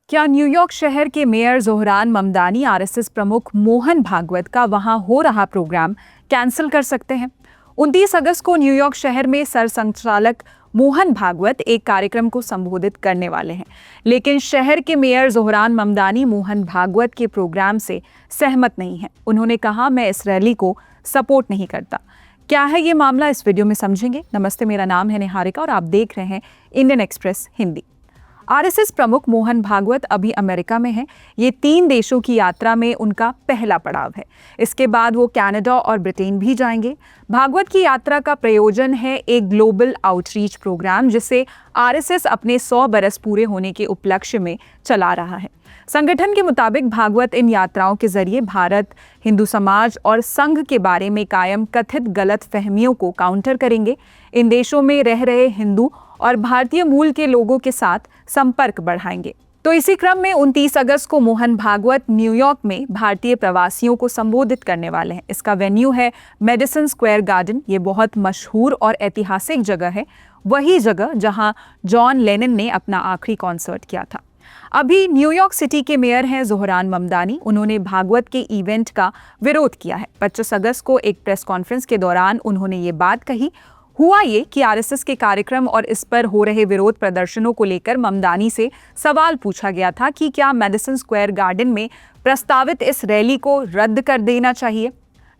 क्या न्यूयॉर्क शहर के मेयर जोहरान ममदानी आरएसएस प्रमुख मोहन भागवत का वहां हो रहा प्रोग्राम कैंसिल कर सकते हैं? 29 अगस्त को न्यूयॉर्क शहर में सरसंघचालक मोहन भागवत एक कार्यक्रम को संबोधित करने वाले हैं, लेकिन शहर के मेयर जोहरान ममदानी मोहन भागवत के प्रोग्राम से सहमत नहीं हैं। उन्होंने कहा, मैं इस रैली को सपोर्ट नहीं करता। क्या है ये मामला, इस वीडियो में समझेंगे। नमस्ते, मेरा नाम है निहारिका और आप देख रहे हैं इंडियन एक्सप्रेस हिंदी। आरएसएस प्रमुख मोहन भागवत अभी अमेरिका में हैं। ये 3 देशों की यात्रा में उनका पहला पड़ाव है। इसके बाद वो कनाडा और ब्रिटेन भी जाएंगे। भागवत की यात्रा का प्रयोजन है एक ग्लोबल आउटरीच प्रोग्राम, जिसे आरएसएस अपने 100 बरस पूरे होने के उपलक्ष्य में चला रहा है। संगठन के मुताबिक भागवत इन यात्राओं के जरिए भारत, हिंदू समाज और संघ के बारे में कायम कथित गलत फहमियों को काउंटर करेंगे। इन देशों में रह रहे हिंदू और भारतीय मूल के लोगों के साथ संपर्क बढ़ाएंगे। तो इसी क्रम में 29 अगस्त को मोहन भागवत न्यूयॉर्क में भारतीय प्रवासियों को संबोधित करने वाले हैं। इसका वेन्यू है मेडिसन स्क्वायर गार्डन। ये बहुत मशहूर और ऐतिहासिक जगह है, वही जगह जहां जॉन लेनिन ने अपना आखिरी कॉन्सर्ट किया था। अभी न्यूयॉर्क सिटी के मेयर हैं जोहरान ममदानी। उन्होंने भागवत के इवेंट का विरोध किया है। 25 अगस्त को एक प्रेस कॉन्फ्रेंस के दौरान उन्होंने ये बात कही। हुआ ये कि आरएसएस के कार्यक्रम और इस पर हो रहे विरोध प्रदर्शनों को लेकर ममदानी से सवाल पूछा गया था कि क्या मेडिसन स्क्वायर गार्डन में प्रस्तावित इस रैली को रद्द कर देना चाहिए।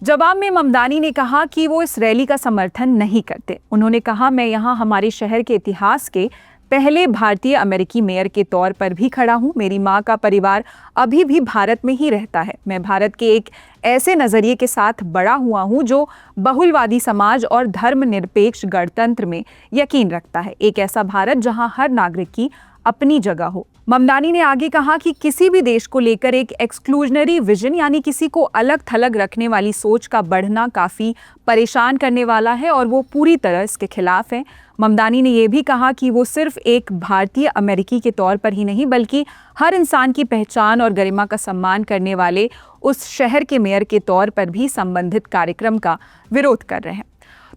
जवाब में ममदानी ने कहा कि वो इस रैली का समर्थन नहीं करते। उन्होंने कहा, मैं यहाँ हमारे शहर के इतिहास के पहले भारतीय अमेरिकी मेयर के तौर पर भी खड़ा हूँ। मेरी माँ का परिवार अभी भी भारत में ही रहता है। मैं भारत के एक ऐसे नज़रिए के साथ बड़ा हुआ हूँ जो बहुलवादी समाज और धर्मनिरपेक्ष गणतंत्र में यकीन रखता है। एक ऐसा भारत जहाँ हर नागरिक की अपनी जगह हो। ममदानी ने आगे कहा कि किसी भी देश को लेकर एक एक्सक्लूजनरी विजन, यानी किसी को अलग थलग रखने वाली सोच का बढ़ना काफ़ी परेशान करने वाला है और वो पूरी तरह इसके खिलाफ है। ममदानी ने यह भी कहा कि वो सिर्फ एक भारतीय अमेरिकी के तौर पर ही नहीं, बल्कि हर इंसान की पहचान और गरिमा का सम्मान करने वाले उस शहर के मेयर के तौर पर भी संबंधित कार्यक्रम का विरोध कर रहे हैं।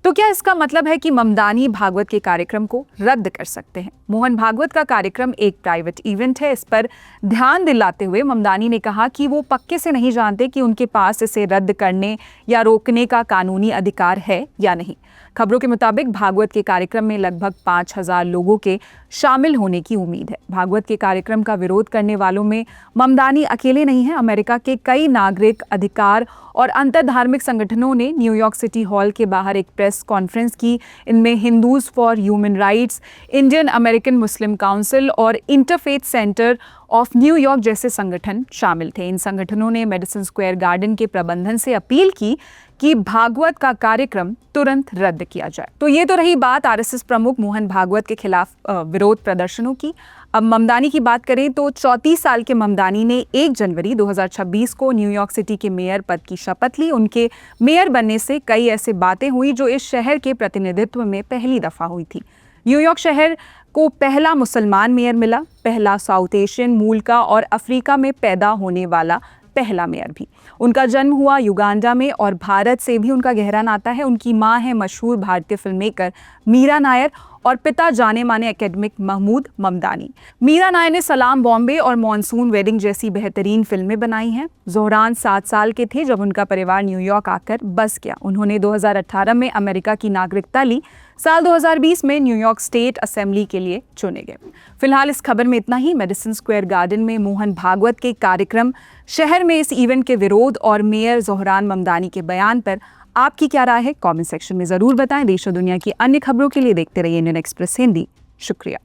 तो क्या इसका मतलब है कि ममदानी भागवत के कार्यक्रम को रद्द कर सकते हैं? मोहन भागवत का कार्यक्रम एक प्राइवेट इवेंट है। इस पर ध्यान दिलाते हुए ममदानी ने कहा कि वो पक्के से नहीं जानते कि उनके पास इसे रद्द करने या रोकने का कानूनी अधिकार है या नहीं। खबरों के मुताबिक भागवत के कार्यक्रम में लगभग 5000 लोगों के शामिल होने की उम्मीद है। भागवत के कार्यक्रम का विरोध करने वालों में ममदानी अकेले नहीं हैं। अमेरिका के कई नागरिक अधिकार और अंतरधार्मिक संगठनों ने न्यूयॉर्क सिटी हॉल के बाहर एक प्रेस कॉन्फ्रेंस की। इनमें Hindus for human rights, Indian American Muslim council और इंटरफेथ सेंटर ऑफ न्यूयॉर्क जैसे संगठन शामिल थे। इन संगठनों ने मेडिसन स्क्वायर गार्डन के प्रबंधन से अपील की कि भागवत का कार्यक्रम तुरंत रद्द किया जाए। तो ये तो रही बात आरएसएस प्रमुख मोहन भागवत के खिलाफ विरोध प्रदर्शनों की। अब ममदानी की बात करें तो 34 साल के ममदानी ने 1 जनवरी 2026 को न्यूयॉर्क सिटी के मेयर पद की शपथ ली। उनके मेयर बनने से कई ऐसी बातें हुई जो इस शहर के प्रतिनिधित्व में पहली दफा हुई थी। न्यूयॉर्क शहर को पहला मुसलमान मेयर मिला, पहला साउथ एशियन मूल का और अफ्रीका में पैदा होने वाला पहला मेयर भी। उनका जन्म हुआ युगांडा में और भारत से भी उनका गहरा नाता है। उनकी मां है मशहूर भारतीय फिल्म मेकर मीरा नायर और पिता जाने माने एकेडमिक महमूद ममदानी। मीरा नायर ने सलाम बॉम्बे और मॉनसून वेडिंग जैसी बेहतरीन फिल्में बनाई हैं। जोहरान 7 साल के थे जब उनका परिवार न्यूयॉर्क आकर बस गया। उन्होंने 2018 में अमेरिका की नागरिकता ली। साल 2020 में न्यूयॉर्क स्टेट असेंबली के लिए चुने गए। फिलहाल इस खबर में इतना ही। मेडिसन स्क्वायर गार्डन में मोहन भागवत के कार्यक्रम, शहर में इस इवेंट के विरोध और मेयर जोहरान ममदानी के बयान पर आपकी क्या राय है? कमेंट सेक्शन में ज़रूर बताएं। देश और दुनिया की अन्य खबरों के लिए देखते रहिए इंडियन एक्सप्रेस हिंदी। शुक्रिया।